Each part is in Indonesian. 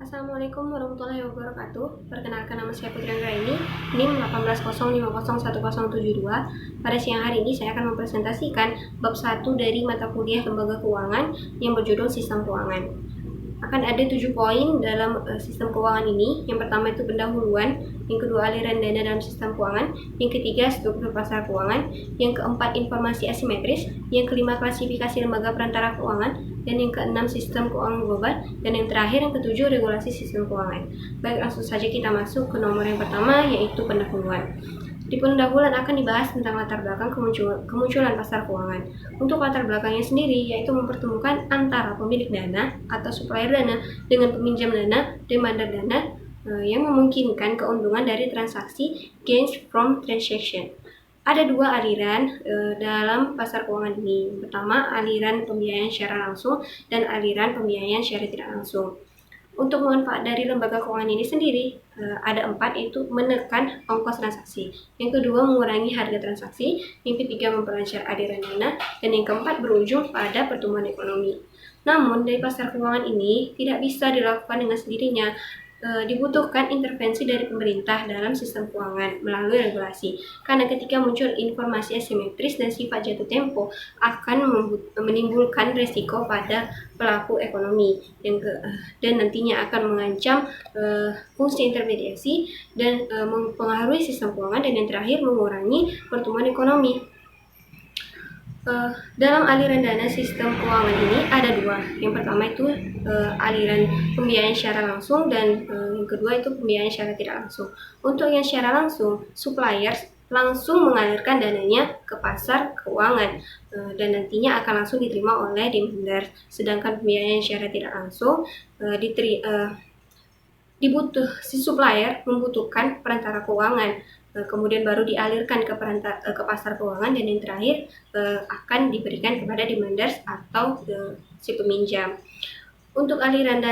Assalamualaikum warahmatullahi wabarakatuh. Perkenalkan, nama saya Putri Anggraini, NIM 1805011072. Pada siang hari ini saya akan mempresentasikan bab 1 dari mata kuliah Lembaga Keuangan yang berjudul Sistem Keuangan. Akan ada 7 poin dalam sistem keuangan ini. Yang pertama itu pendahuluan, yang kedua aliran dana dalam sistem keuangan, yang ketiga struktur pasar keuangan, yang keempat informasi asimetris, yang kelima klasifikasi lembaga perantara keuangan, dan yang keenam sistem keuangan global, dan yang terakhir yang ketujuh regulasi sistem keuangan. Baik, langsung saja kita masuk ke nomor yang pertama, yaitu pendahuluan. Di pendahuluan akan dibahas tentang latar belakang kemunculan pasar keuangan. Untuk latar belakangnya sendiri, yaitu mempertemukan antara pemilik dana atau supplier dana dengan peminjam dana, demander dana, yang memungkinkan keuntungan dari transaksi gains from transaction. Ada dua aliran dalam pasar keuangan ini. Pertama, aliran pembiayaan secara langsung dan aliran pembiayaan secara tidak langsung. Untuk manfaat dari lembaga keuangan ini sendiri, ada 4, yaitu menekan ongkos transaksi. Yang kedua, mengurangi harga transaksi. Yang ketiga, memperlancar aliran dana. Dan yang keempat, berujung pada pertumbuhan ekonomi. Namun, dari pasar keuangan ini tidak bisa dilakukan dengan sendirinya. Dibutuhkan intervensi dari pemerintah dalam sistem keuangan melalui regulasi. Karena ketika muncul informasi asimetris dan sifat jatuh tempo akan menimbulkan resiko pada pelaku ekonomi dan nantinya akan mengancam fungsi intermediasi dan mempengaruhi sistem keuangan, dan yang terakhir mengurangi pertumbuhan ekonomi. Dalam aliran dana sistem keuangan ini ada dua. Yang pertama itu aliran pembiayaan secara langsung, dan yang kedua itu pembiayaan secara tidak langsung. Untuk yang secara langsung, suppliers langsung mengalirkan dananya ke pasar keuangan dan nantinya akan langsung diterima oleh demander. Sedangkan pembiayaan secara tidak langsung si supplier membutuhkan perantara keuangan, kemudian baru dialirkan ke pasar keuangan, dan yang terakhir akan diberikan kepada demanders atau si peminjam. Untuk aliran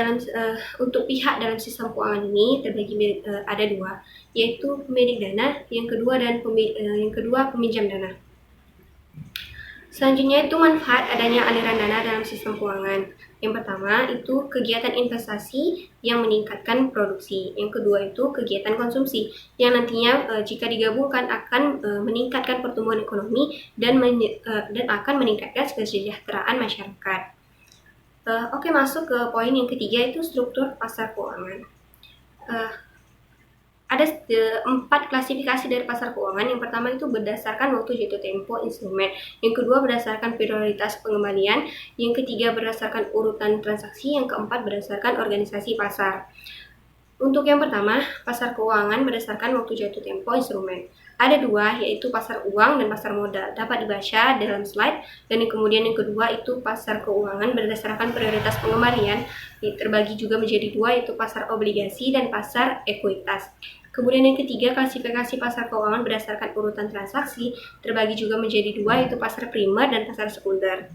untuk pihak dalam sistem keuangan ini terbagi ada dua, yaitu pemilik dana, yang kedua peminjam dana. Selanjutnya itu manfaat adanya aliran dana dalam sistem keuangan. Yang pertama itu kegiatan investasi yang meningkatkan produksi. Yang kedua itu kegiatan konsumsi yang nantinya jika digabungkan akan meningkatkan pertumbuhan ekonomi dan akan meningkatkan kesejahteraan masyarakat. Oke, masuk ke poin yang ketiga, itu struktur pasar keuangan. Ada 4 klasifikasi dari pasar keuangan. Yang pertama itu berdasarkan waktu jatuh tempo instrumen. Yang kedua berdasarkan prioritas pengembalian. Yang ketiga berdasarkan urutan transaksi. Yang keempat berdasarkan organisasi pasar. Untuk yang pertama, pasar keuangan berdasarkan waktu jatuh tempo instrumen. Ada dua, yaitu pasar uang dan pasar modal. Dapat dibaca dalam slide. Dan kemudian yang kedua itu pasar keuangan berdasarkan prioritas pengembalian. Terbagi juga menjadi dua, yaitu pasar obligasi dan pasar ekuitas. Kemudian yang ketiga, klasifikasi pasar keuangan berdasarkan urutan transaksi, terbagi juga menjadi dua, yaitu pasar primer dan pasar sekunder.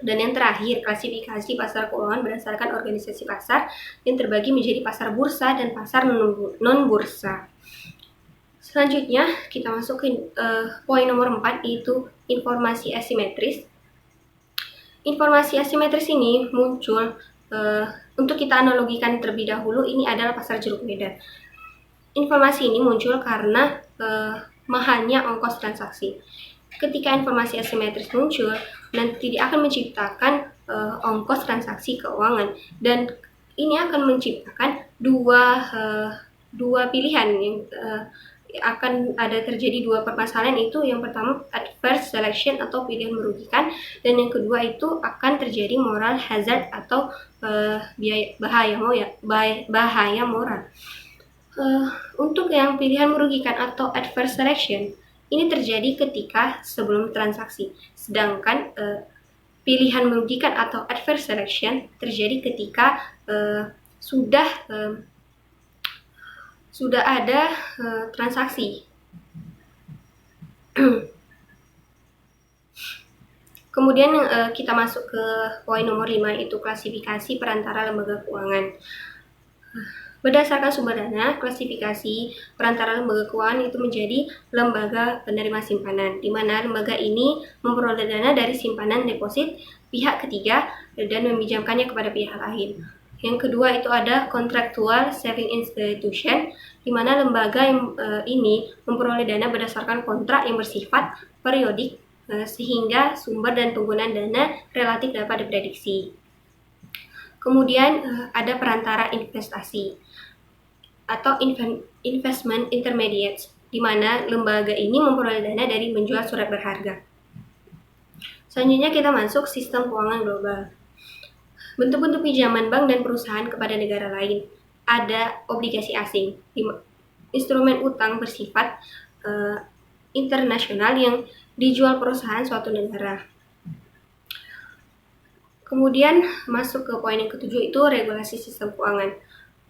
Dan yang terakhir, klasifikasi pasar keuangan berdasarkan organisasi pasar, yang terbagi menjadi pasar bursa dan pasar non-bursa. Selanjutnya, kita masuk ke poin nomor 4, yaitu informasi asimetris. Informasi asimetris ini muncul, untuk kita analogikan terlebih dahulu, ini adalah pasar jeruk Medan. Informasi ini muncul karena mahalnya ongkos transaksi. Ketika informasi asimetris muncul, nanti dia akan menciptakan ongkos transaksi keuangan, dan ini akan menciptakan dua pilihan yang akan ada terjadi dua permasalahan, itu yang pertama adverse selection atau pilihan merugikan, dan yang kedua itu akan terjadi moral hazard atau bahaya moral. Untuk yang pilihan merugikan atau adverse selection ini terjadi ketika sebelum transaksi, sedangkan pilihan merugikan atau adverse selection terjadi ketika sudah ada transaksi. Kemudian kita masuk ke poin nomor 5, yaitu klasifikasi perantara lembaga keuangan. Berdasarkan sumber dana, klasifikasi perantara lembaga keuangan itu menjadi lembaga penerima simpanan, di mana lembaga ini memperoleh dana dari simpanan deposit pihak ketiga dan meminjamkannya kepada pihak lain. Yang kedua itu ada contractual saving institution, di mana lembaga yang ini memperoleh dana berdasarkan kontrak yang bersifat periodik, sehingga sumber dan penggunaan dana relatif dapat diprediksi. Kemudian ada perantara investasi atau investment intermediates, di mana lembaga ini memperoleh dana dari menjual surat berharga. Selanjutnya kita masuk sistem keuangan global. Bentuk-bentuk pinjaman bank dan perusahaan kepada negara lain. Ada obligasi asing, instrumen utang bersifat internasional yang dijual perusahaan suatu negara. Kemudian masuk ke poin yang ketujuh, itu regulasi sistem keuangan.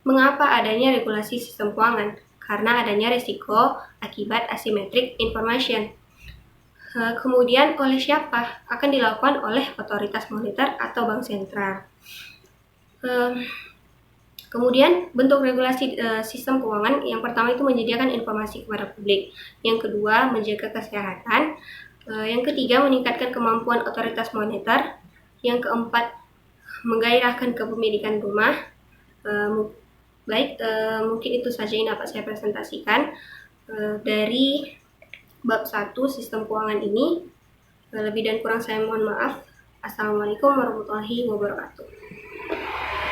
Mengapa adanya regulasi sistem keuangan? Karena adanya risiko akibat asymmetric information. Kemudian oleh siapa? Akan dilakukan oleh otoritas moneter atau bank sentral. Kemudian bentuk regulasi sistem keuangan, yang pertama itu menyediakan informasi kepada publik, yang kedua menjaga kesehatan, yang ketiga meningkatkan kemampuan otoritas moneter, yang keempat menggairahkan kepemilikan rumah. Mungkin itu saja yang dapat saya presentasikan dari bab 1 sistem keuangan ini. Lebih dan kurang saya mohon maaf. Assalamualaikum warahmatullahi wabarakatuh.